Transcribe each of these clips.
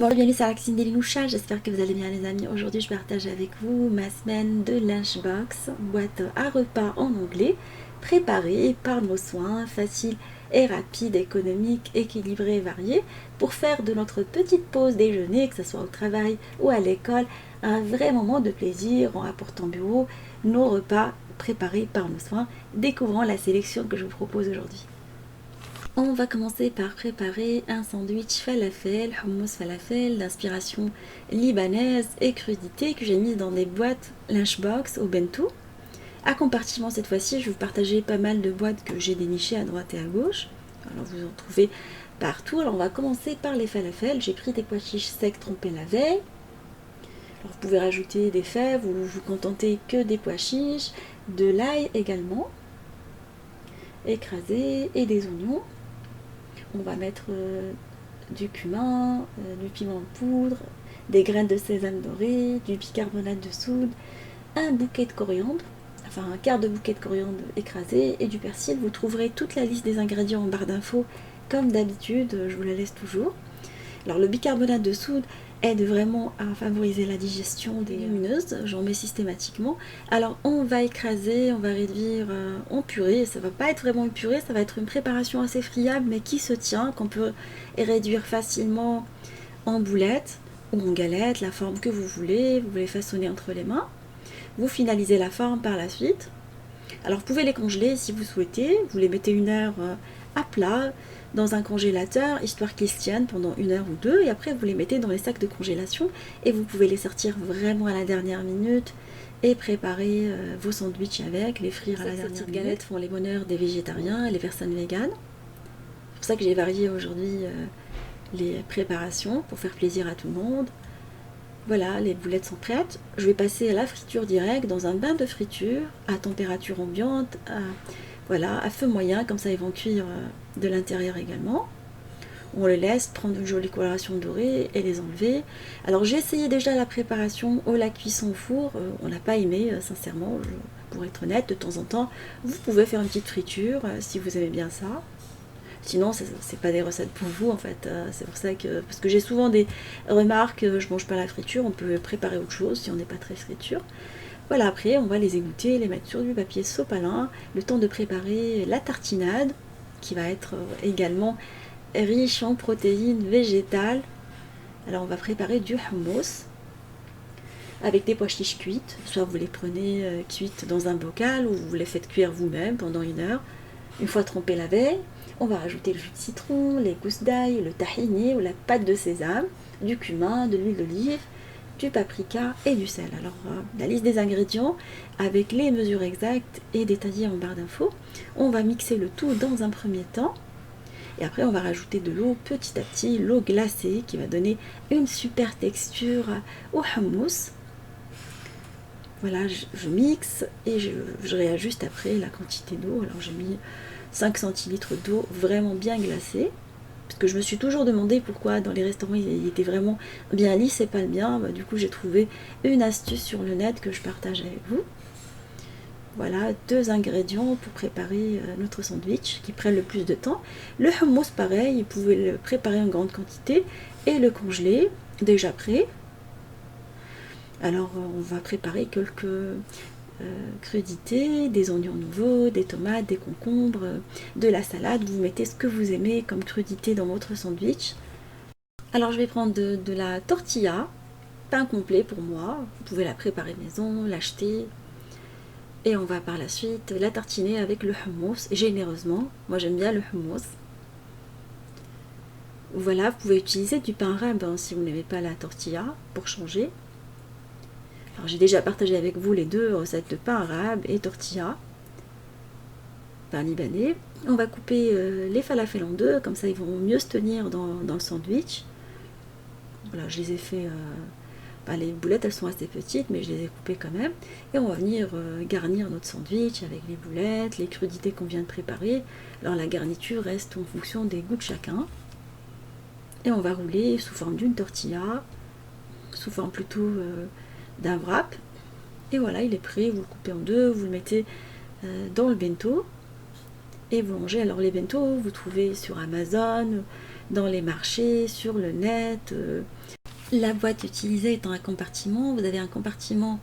Bonjour, bienvenue sur la cuisine d'Elinoucha, j'espère que vous allez bien les amis. Aujourd'hui je partage avec vous ma semaine de lunchbox, boîte à repas en anglais, préparée par nos soins, facile et rapide, économique, équilibré et varié, pour faire de notre petite pause déjeuner, que ce soit au travail ou à l'école, un vrai moment de plaisir en apportant au bureau nos repas préparés par nos soins, découvrant la sélection que je vous propose aujourd'hui. On va commencer par préparer un sandwich falafel, hummus falafel d'inspiration libanaise et crudité que j'ai mis dans des boîtes lunchbox au bento. À compartiment cette fois-ci, je vais vous partager pas mal de boîtes que j'ai dénichées à droite et à gauche. Alors vous en trouvez partout. Alors on va commencer par les falafels. J'ai pris des pois chiches secs trempés la veille. Alors vous pouvez rajouter des fèves ou vous contentez que des pois chiches, de l'ail également écrasé et des oignons. On va mettre du cumin, du piment de poudre, des graines de sésame doré, du bicarbonate de soude, un bouquet de coriandre, enfin un quart de bouquet de coriandre écrasé et du persil. Vous trouverez toute la liste des ingrédients en barre d'infos comme d'habitude, je vous la laisse toujours. Alors le bicarbonate de soude aide vraiment à favoriser la digestion des légumineuses, j'en mets systématiquement. Alors on va écraser, on va réduire en purée, ça va pas être vraiment une purée, ça va être une préparation assez friable mais qui se tient, qu'on peut réduire facilement en boulettes ou en galettes, la forme que vous voulez façonner entre les mains. Vous finalisez la forme par la suite. Alors vous pouvez les congeler si vous souhaitez, vous les mettez 1 heure à plat dans un congélateur, histoire qu'ils se tiennent pendant 1 heure ou deux, et après vous les mettez dans les sacs de congélation, et vous pouvez les sortir vraiment à la dernière minute, et préparer vos sandwichs avec, les frire à la dernière minute. Ces galettes font les bonheurs des végétariens et les personnes véganes. C'est pour ça que j'ai varié aujourd'hui les préparations, pour faire plaisir à tout le monde. Voilà, les boulettes sont prêtes. Je vais passer à la friture directe dans un bain de friture à température ambiante, à feu moyen, comme ça ils vont cuire de l'intérieur également. On les laisse prendre une jolie coloration dorée et les enlever. Alors j'ai essayé déjà la préparation ou la cuisson au four, on n'a pas aimé sincèrement, pour être honnête, de temps en temps. Vous pouvez faire une petite friture si vous aimez bien ça. Sinon, c'est pas des recettes pour vous en fait. C'est pour ça que. Parce que j'ai souvent des remarques, je mange pas la friture, on peut préparer autre chose si on n'est pas très friture. Voilà, après, on va les égoutter, les mettre sur du papier sopalin, le temps de préparer la tartinade, qui va être également riche en protéines végétales. Alors, on va préparer du hummus avec des pois chiches cuites. Soit vous les prenez cuites dans un bocal, ou vous les faites cuire vous-même pendant 1 heure. Une fois trempé la veille, on va rajouter le jus de citron, les gousses d'ail, le tahini ou la pâte de sésame, du cumin, de l'huile d'olive, du paprika et du sel. Alors la liste des ingrédients avec les mesures exactes est détaillée en barre d'infos. On va mixer le tout dans un premier temps et après on va rajouter de l'eau petit à petit, l'eau glacée qui va donner une super texture au hummus. Voilà, je mixe et je réajuste après la quantité d'eau. Alors j'ai mis 5 centilitres d'eau vraiment bien glacée. Parce que je me suis toujours demandé pourquoi dans les restaurants il était vraiment bien lisse et pas le bien. Du coup j'ai trouvé une astuce sur le net que je partage avec vous. Voilà, 2 ingrédients pour préparer notre sandwich qui prennent le plus de temps. Le hummus pareil, vous pouvez le préparer en grande quantité et le congeler déjà prêt. Alors on va préparer quelques crudités, des oignons nouveaux, des tomates, des concombres, de la salade. Vous mettez ce que vous aimez comme crudité dans votre sandwich. Alors je vais prendre de la tortilla, pain complet pour moi. Vous pouvez la préparer maison, l'acheter. Et on va par la suite la tartiner avec le hummus, généreusement. Moi j'aime bien le hummus. Voilà, vous pouvez utiliser du pain arabe si vous n'aimez pas la tortilla pour changer. Alors j'ai déjà partagé avec vous les 2 recettes de pain arabe et tortilla, pain libanais. On va couper les falafels en 2, comme ça ils vont mieux se tenir dans le sandwich. Voilà, je les ai fait, les boulettes elles sont assez petites, mais je les ai coupées quand même. Et on va venir garnir notre sandwich avec les boulettes, les crudités qu'on vient de préparer. Alors la garniture reste en fonction des goûts de chacun. Et on va rouler sous forme d'une tortilla, sous forme plutôt d'un wrap. Et voilà, il est prêt, vous le coupez en 2, vous le mettez dans le bento et vous mangez. Alors les bentos, vous trouvez sur Amazon, dans les marchés, sur le net. La boîte utilisée est en un compartiment. Vous avez un compartiment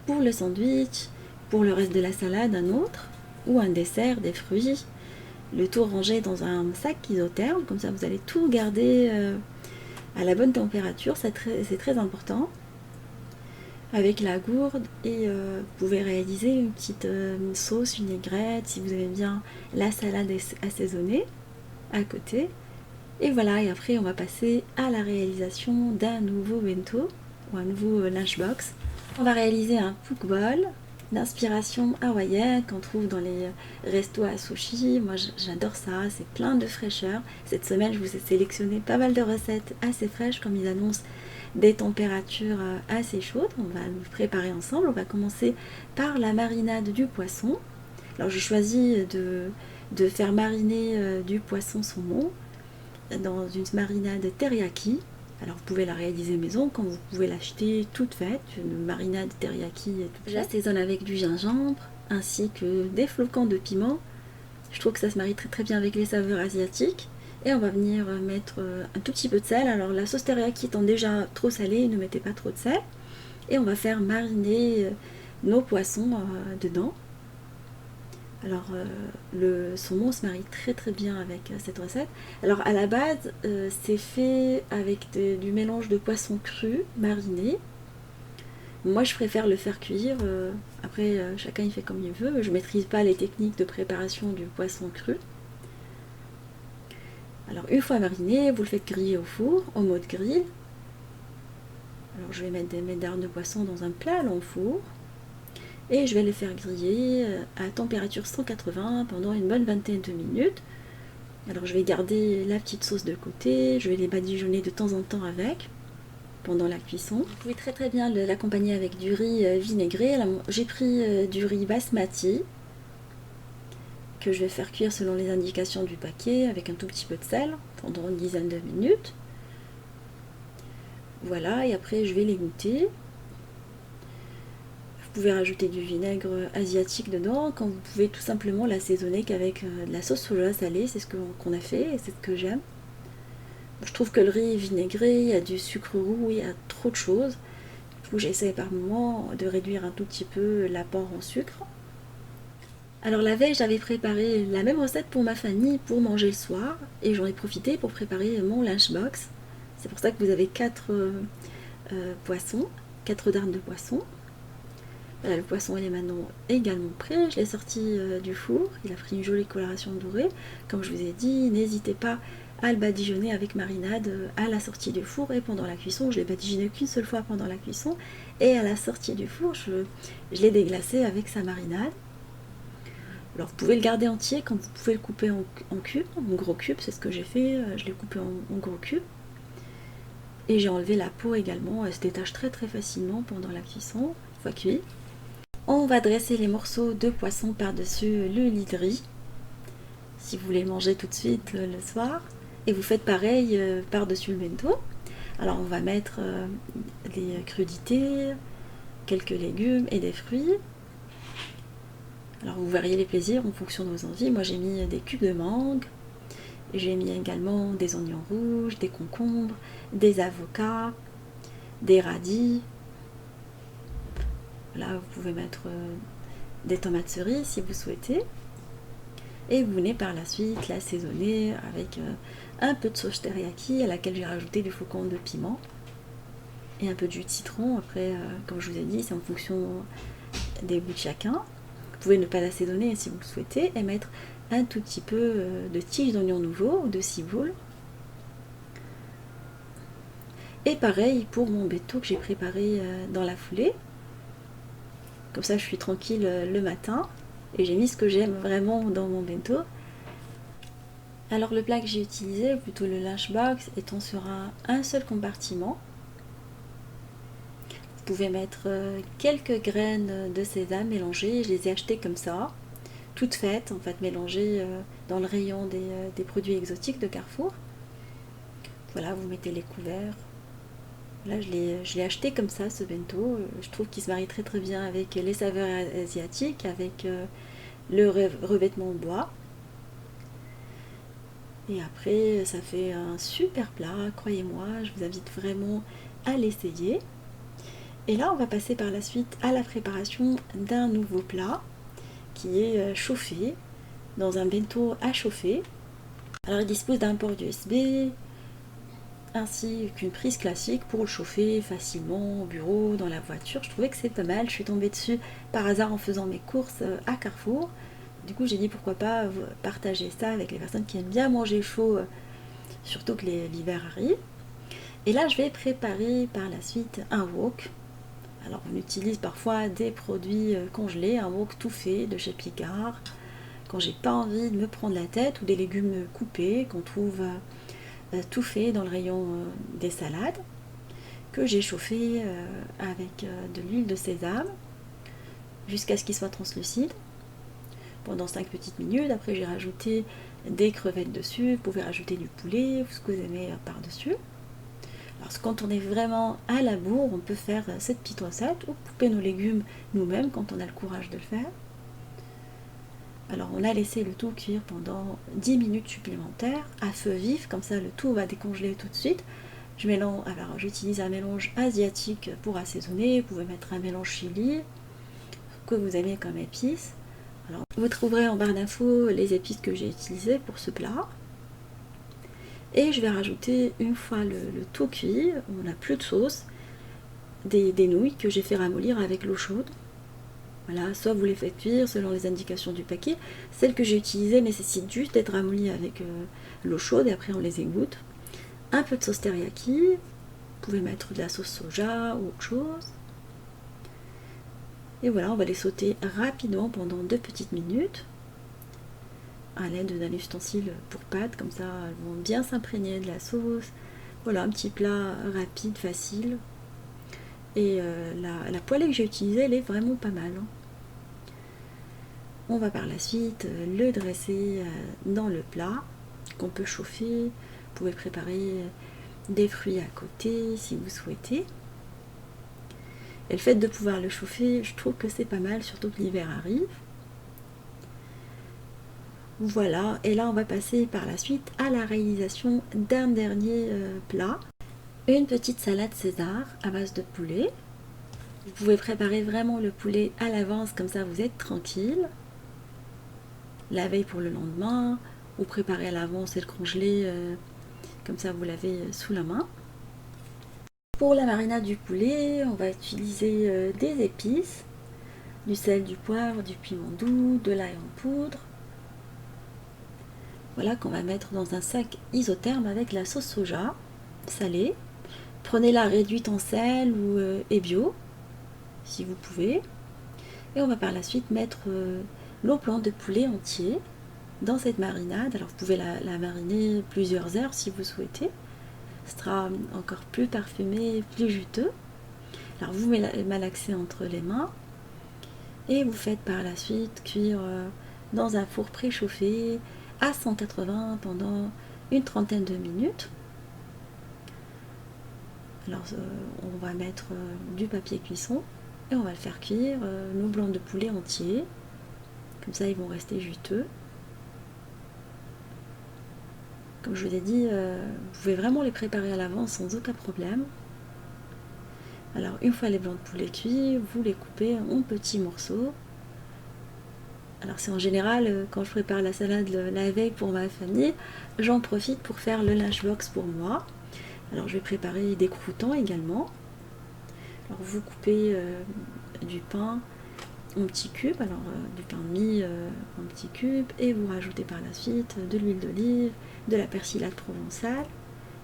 pour le sandwich, pour le reste de la salade un autre, ou un dessert, des fruits. Le tout rangé dans un sac isotherme, comme ça vous allez tout garder à la bonne température, c'est très important. Avec la gourde, et vous pouvez réaliser une petite sauce vinaigrette si vous aimez bien la salade assaisonnée à côté. Et voilà, et après on va passer à la réalisation d'un nouveau bento ou un nouveau lunchbox. On va réaliser un poke bowl d'inspiration hawaïenne qu'on trouve dans les restos à sushi. Moi j'adore ça, c'est plein de fraîcheur. Cette semaine je vous ai sélectionné pas mal de recettes assez fraîches, comme ils annoncent des températures assez chaudes. On va nous préparer ensemble. On va commencer par la marinade du poisson. Alors j'ai choisi de faire mariner du poisson saumon dans une marinade teriyaki. Alors vous pouvez la réaliser maison, quand vous pouvez l'acheter toute faite, une marinade teriyaki toute faite. J'assaisonne avec du gingembre ainsi que des flocons de piment. Je trouve que ça se marie très très bien avec les saveurs asiatiques. Et on va venir mettre un tout petit peu de sel. Alors la sauce teriyaki étant déjà trop salée, ne mettez pas trop de sel. Et on va faire mariner nos poissons dedans. Alors le saumon se marie très très bien avec cette recette. Alors à la base c'est fait avec du mélange de poisson cru mariné. Moi je préfère le faire cuire, après chacun il fait comme il veut. Je ne maîtrise pas les techniques de préparation du poisson cru. Alors une fois mariné, vous le faites griller au four, en mode grill. Alors je vais mettre des médards de poisson dans un plat long four. Et je vais les faire griller à température 180 pendant une bonne vingtaine de minutes. Alors je vais garder la petite sauce de côté, je vais les badigeonner de temps en temps avec pendant la cuisson. Vous pouvez très très bien l'accompagner avec du riz vinaigré. J'ai pris du riz basmati que je vais faire cuire selon les indications du paquet avec un tout petit peu de sel pendant une dizaine de minutes. Voilà, et après je vais les goûter. Vous pouvez rajouter du vinaigre asiatique dedans, quand vous pouvez tout simplement l'assaisonner qu'avec de la sauce soja salée, c'est ce qu'on a fait et c'est ce que j'aime. Je trouve que le riz est vinaigré, il y a du sucre roux, il y a trop de choses. Du coup j'essaie par moment de réduire un tout petit peu l'apport en sucre. Alors la veille j'avais préparé la même recette pour ma famille pour manger le soir et j'en ai profité pour préparer mon lunchbox. C'est pour ça que vous avez 4 poissons, 4 dardes de poisson. Voilà, le poisson il est maintenant également prêt, je l'ai sorti du four, il a pris une jolie coloration dorée. Comme je vous ai dit, n'hésitez pas à le badigeonner avec marinade à la sortie du four et pendant la cuisson. Je l'ai badigeonné qu'une seule fois pendant la cuisson et à la sortie du four, je l'ai déglacé avec sa marinade. Alors vous pouvez le garder entier quand vous pouvez le couper en cubes, en gros cubes, c'est ce que j'ai fait, je l'ai coupé en gros cubes. Et j'ai enlevé la peau également, elle se détache très très facilement pendant la cuisson, une fois cuit. On va dresser les morceaux de poisson par-dessus le lit de riz, si vous voulez manger tout de suite le soir. Et vous faites pareil par-dessus le bento. Alors on va mettre des crudités, quelques légumes et des fruits. Alors vous variez les plaisirs en fonction de vos envies. Moi j'ai mis des cubes de mangue, j'ai mis également des oignons rouges, des concombres, des avocats, des radis. Là vous pouvez mettre des tomates cerises si vous souhaitez. Et vous venez par la suite l'assaisonner avec un peu de sauce teriyaki à laquelle j'ai rajouté du flocon de piment et un peu de jus de citron. Après, comme je vous ai dit, c'est en fonction des goûts de chacun. Vous pouvez ne pas l'assaisonner si vous le souhaitez et mettre un tout petit peu de tiges d'oignon nouveau ou de ciboule. Et pareil pour mon bento que j'ai préparé dans la foulée. Comme ça je suis tranquille le matin et j'ai mis ce que j'aime vraiment dans mon bento. Alors le plat que j'ai utilisé, ou plutôt le lunchbox, étant sur un seul compartiment. Vous pouvez mettre quelques graines de sésame mélangées, je les ai achetées comme ça, toutes faites, en fait mélangées dans le rayon des produits exotiques de Carrefour. Voilà, vous mettez les couverts. Là je l'ai acheté comme ça ce bento, je trouve qu'il se marie très très bien avec les saveurs asiatiques, avec le revêtement en bois. Et après, ça fait un super plat, croyez-moi, je vous invite vraiment à l'essayer. Et là, on va passer par la suite à la préparation d'un nouveau plat qui est chauffé dans un bento à chauffer. Alors, il dispose d'un port USB ainsi qu'une prise classique pour le chauffer facilement au bureau, dans la voiture. Je trouvais que c'est pas mal. Je suis tombée dessus par hasard en faisant mes courses à Carrefour. Du coup, j'ai dit pourquoi pas partager ça avec les personnes qui aiment bien manger chaud, surtout que l'hiver arrive. Et là, je vais préparer par la suite un wok. Alors, on utilise parfois des produits congelés, un wok tout fait de chez Picard. Quand j'ai pas envie de me prendre la tête, ou des légumes coupés qu'on trouve tout fait dans le rayon des salades, que j'ai chauffé avec de l'huile de sésame jusqu'à ce qu'il soit translucide pendant 5 petites minutes. Après, j'ai rajouté des crevettes dessus. Vous pouvez rajouter du poulet, ce que vous aimez par-dessus. Alors, quand on est vraiment à la bourre, on peut faire cette petite recette ou couper nos légumes nous-mêmes quand on a le courage de le faire. Alors, on a laissé le tout cuire pendant 10 minutes supplémentaires à feu vif, comme ça le tout va décongeler tout de suite. Alors, j'utilise un mélange asiatique pour assaisonner. Vous pouvez mettre un mélange chili que vous aimez comme épices. Alors, vous trouverez en barre d'infos les épices que j'ai utilisées pour ce plat. Et je vais rajouter, une fois le tout cuit, on n'a plus de sauce, des nouilles que j'ai fait ramollir avec l'eau chaude. Voilà, soit vous les faites cuire selon les indications du paquet. Celles que j'ai utilisées nécessitent juste d'être ramollies avec l'eau chaude et après on les égoutte. Un peu de sauce teriyaki, vous pouvez mettre de la sauce soja ou autre chose. Et voilà, on va les sauter rapidement pendant 2 petites minutes à l'aide d'un ustensile pour pâtes, comme ça elles vont bien s'imprégner de la sauce. Voilà, un petit plat rapide, facile. Et la poêlée que j'ai utilisée, elle est vraiment pas mal. On va par la suite le dresser dans le plat qu'on peut chauffer. Vous pouvez préparer des fruits à côté si vous souhaitez. Et le fait de pouvoir le chauffer, je trouve que c'est pas mal, surtout que l'hiver arrive. Voilà, et là on va passer par la suite à la réalisation d'un dernier plat. Une petite salade César à base de poulet. Vous pouvez préparer vraiment le poulet à l'avance, comme ça vous êtes tranquille. La veille pour le lendemain, ou préparer à l'avance et le congeler, comme ça vous l'avez sous la main. Pour la marinade du poulet, on va utiliser des épices, du sel, du poivre, du piment doux, de l'ail en poudre. Voilà, qu'on va mettre dans un sac isotherme avec la sauce soja salée. Prenez-la réduite en sel ou et bio, si vous pouvez. Et on va par la suite mettre l'eau blanc de poulet entier dans cette marinade. Alors vous pouvez la mariner plusieurs heures si vous souhaitez. Ce sera encore plus parfumé, plus juteux. Alors vous malaxez entre les mains et vous faites par la suite cuire dans un four préchauffé à 180 pendant une trentaine de minutes. Alors on va mettre du papier cuisson et on va le faire cuire, nos blancs de poulet entiers, comme ça ils vont rester juteux. Comme je vous ai dit, vous pouvez vraiment les préparer à l'avance sans aucun problème. Alors une fois les blancs de poulet cuits, vous les coupez en petits morceaux. Alors c'est en général, quand je prépare la salade la veille pour ma famille, j'en profite pour faire le lunchbox pour moi. Alors je vais préparer des croûtons également. Alors vous coupez du pain en petits cubes, alors du pain de mie en petits cubes, et vous rajoutez par la suite de l'huile d'olive, de la persillade provençale,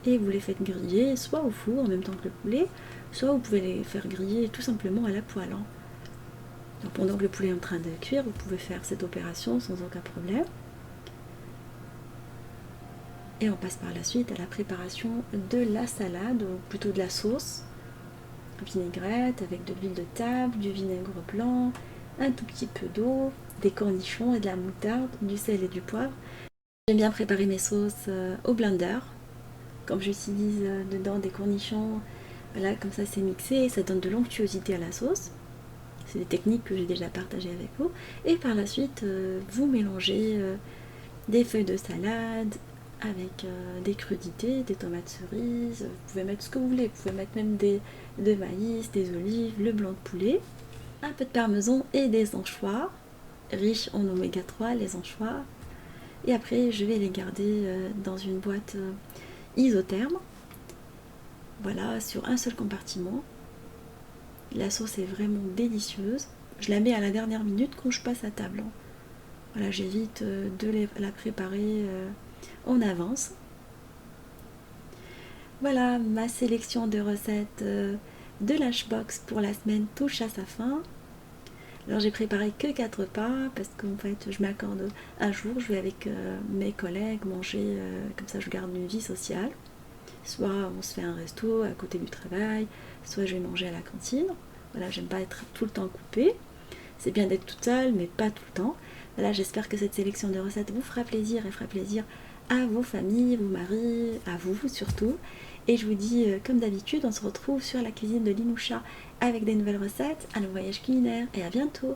et vous les faites griller soit au four en même temps que le poulet, soit vous pouvez les faire griller tout simplement à la poêle. Donc pendant que le poulet est en train de cuire, vous pouvez faire cette opération sans aucun problème. Et on passe par la suite à la préparation de la salade, ou plutôt de la sauce vinaigrette avec de l'huile de table, du vinaigre blanc, un tout petit peu d'eau, des cornichons et de la moutarde, du sel et du poivre. J'aime bien préparer mes sauces au blender. Comme j'utilise dedans des cornichons, voilà, comme ça c'est mixé et ça donne de l'onctuosité à la sauce. C'est des techniques que j'ai déjà partagées avec vous. Et par la suite, vous mélangez des feuilles de salade, avec des crudités, des tomates cerises, vous pouvez mettre ce que vous voulez, vous pouvez mettre même de maïs, des olives, le blanc de poulet, un peu de parmesan et des anchois, riches en oméga 3, les anchois. Et après, je vais les garder dans une boîte isotherme, voilà, sur un seul compartiment. La sauce est vraiment délicieuse. Je la mets à la dernière minute quand je passe à table. Voilà, j'évite de la préparer en avance. Voilà, ma sélection de recettes de Lunchbox pour la semaine touche à sa fin. Alors j'ai préparé que 4 repas parce qu'en fait je m'accorde un jour, je vais avec mes collègues manger, comme ça je garde une vie sociale. Soit on se fait un resto à côté du travail, soit je vais manger à la cantine. Voilà, j'aime pas être tout le temps coupée. C'est bien d'être toute seule, mais pas tout le temps. Voilà, j'espère que cette sélection de recettes vous fera plaisir et fera plaisir à vos familles, vos maris, à vous surtout. Et je vous dis, comme d'habitude, on se retrouve sur la cuisine de Linoucha avec des nouvelles recettes, un nouveau voyage culinaire et à bientôt.